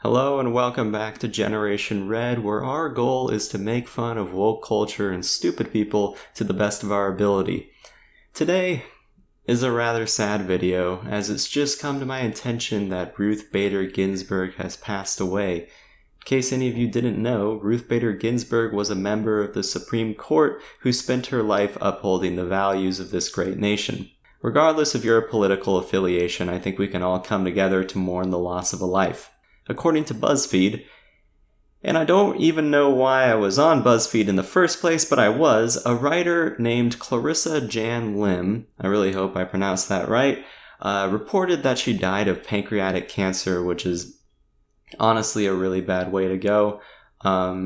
Hello and welcome back to Generation Red, where our goal is to make fun of woke culture and stupid people to the best of our ability. Today is a rather sad video, as it's just come to my attention that Ruth Bader Ginsburg has passed away. In case any of you didn't know, Ruth Bader Ginsburg was a member of the Supreme Court who spent her life upholding the values of this great nation. Regardless of your political affiliation, I think we can all come together to mourn the loss of a life. According to Buzzfeed, and I don't even know why I was on Buzzfeed in the first place, but I was, a writer named Clarissa Jan Lim, I really hope I pronounced that right, reported that she died of pancreatic cancer, which is honestly a really bad way to go.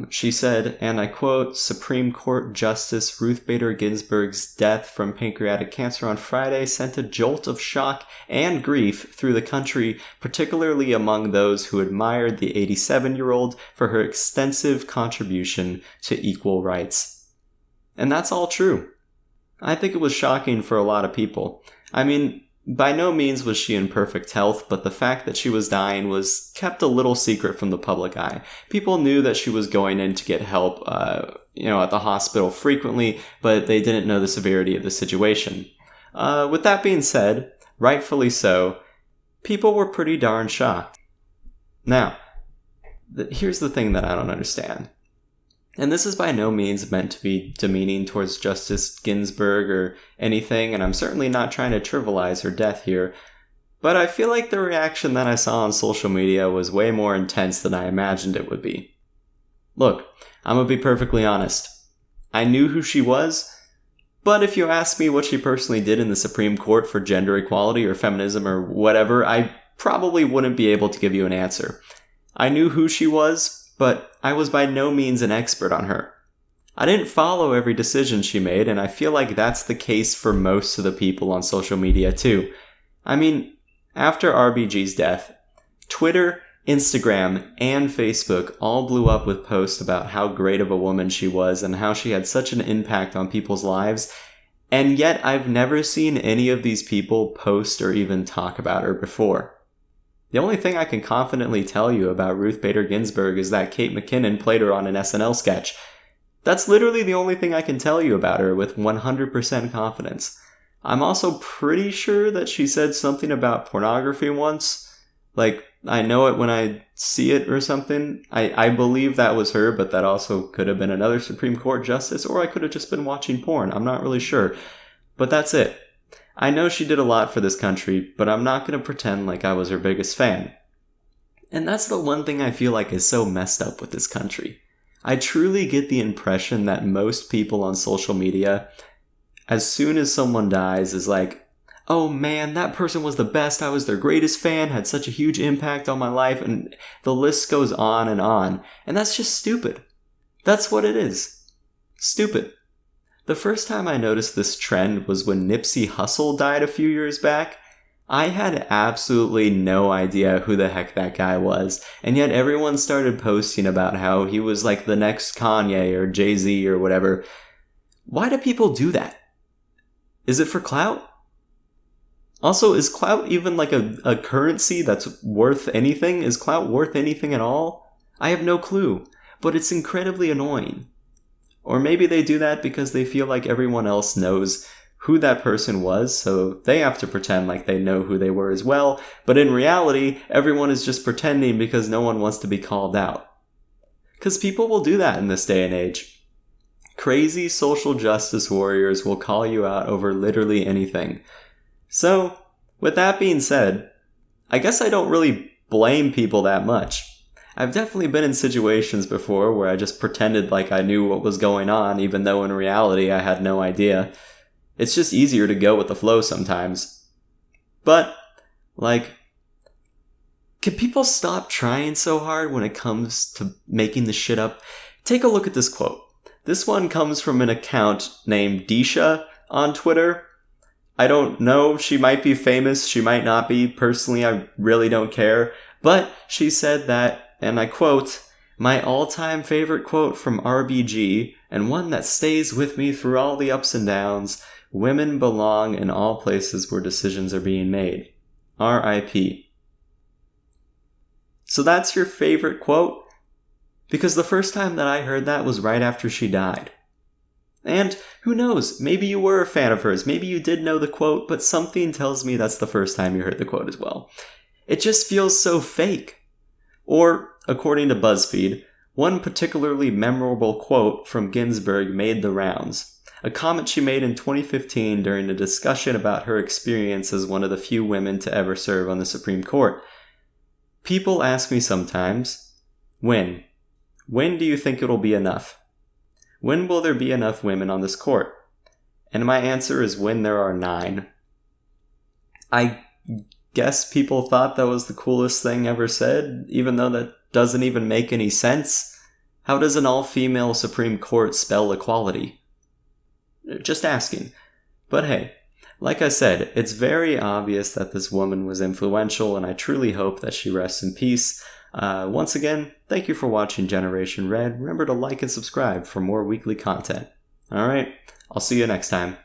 She said, and I quote, "Supreme Court Justice Ruth Bader Ginsburg's death from pancreatic cancer on Friday sent a jolt of shock and grief through the country, particularly among those who admired the 87-year-old for her extensive contribution to equal rights." And that's all true. I think it was shocking for a lot of people. I mean, by no means was she in perfect health, but the fact that she was dying was kept a little secret from the public eye. People knew that she was going in to get help, at the hospital frequently, but they didn't know the severity of the situation. With that being said, rightfully so, people were pretty darn shocked. Now, here's the thing that I don't understand. And this is by no means meant to be demeaning towards Justice Ginsburg or anything, and I'm certainly not trying to trivialize her death here, but I feel like the reaction that I saw on social media was way more intense than I imagined it would be. Look, I'm gonna be perfectly honest. I knew who she was, but if you ask me what she personally did in the Supreme Court for gender equality or feminism or whatever, I probably wouldn't be able to give you an answer. I knew who she was, but I was by no means an expert on her. I didn't follow every decision she made, and I feel like that's the case for most of the people on social media too. I mean, after RBG's death, Twitter, Instagram, and Facebook all blew up with posts about how great of a woman she was and how she had such an impact on people's lives, and yet I've never seen any of these people post or even talk about her before. The only thing I can confidently tell you about Ruth Bader Ginsburg is that Kate McKinnon played her on an SNL sketch. That's literally the only thing I can tell you about her with 100% confidence. I'm also pretty sure that she said something about pornography once. Like, I know it when I see it or something. I believe that was her, but that also could have been another Supreme Court justice, or I could have just been watching porn. I'm not really sure. But that's it. I know she did a lot for this country, but I'm not going to pretend like I was her biggest fan. And that's the one thing I feel like is so messed up with this country. I truly get the impression that most people on social media, as soon as someone dies, is like, "Oh man, that person was the best, I was their greatest fan, had such a huge impact on my life," and the list goes on. And that's just stupid. That's what it is. Stupid. The first time I noticed this trend was when Nipsey Hussle died a few years back. I had absolutely no idea who the heck that guy was, and yet everyone started posting about how he was like the next Kanye or Jay-Z or whatever. Why do people do that? Is it for clout? Also, is clout even like a currency that's worth anything? Is clout worth anything at all? I have no clue, but it's incredibly annoying. Or maybe they do that because they feel like everyone else knows who that person was, so they have to pretend like they know who they were as well, but in reality, everyone is just pretending because no one wants to be called out. Because people will do that in this day and age. Crazy social justice warriors will call you out over literally anything. So, with that being said, I guess I don't really blame people that much. I've definitely been in situations before where I just pretended like I knew what was going on, even though in reality I had no idea. It's just easier to go with the flow sometimes. But, can people stop trying so hard when it comes to making this shit up? Take a look at this quote. This one comes from an account named Disha on Twitter. I don't know, she might be famous, she might not be. Personally, I really don't care. But she said that, and I quote, "My all-time favorite quote from RBG, and one that stays with me through all the ups and downs, women belong in all places where decisions are being made. R.I.P." So that's your favorite quote? Because the first time that I heard that was right after she died. And who knows, maybe you were a fan of hers, maybe you did know the quote, but something tells me that's the first time you heard the quote as well. It just feels so fake. Or, according to Buzzfeed, one particularly memorable quote from Ginsburg made the rounds. A comment she made in 2015 during a discussion about her experience as one of the few women to ever serve on the Supreme Court. People ask me sometimes, when? When do you think it'll be enough? When will there be enough women on this court? And my answer is when there are 9. I guess people thought that was the coolest thing ever said, even though that doesn't even make any sense. How does an all-female Supreme Court spell equality? Just asking. But hey, like I said, it's very obvious that this woman was influential, and I truly hope that she rests in peace. Once again, thank you for watching Generation Red. Remember to like and subscribe for more weekly content. Alright, I'll see you next time.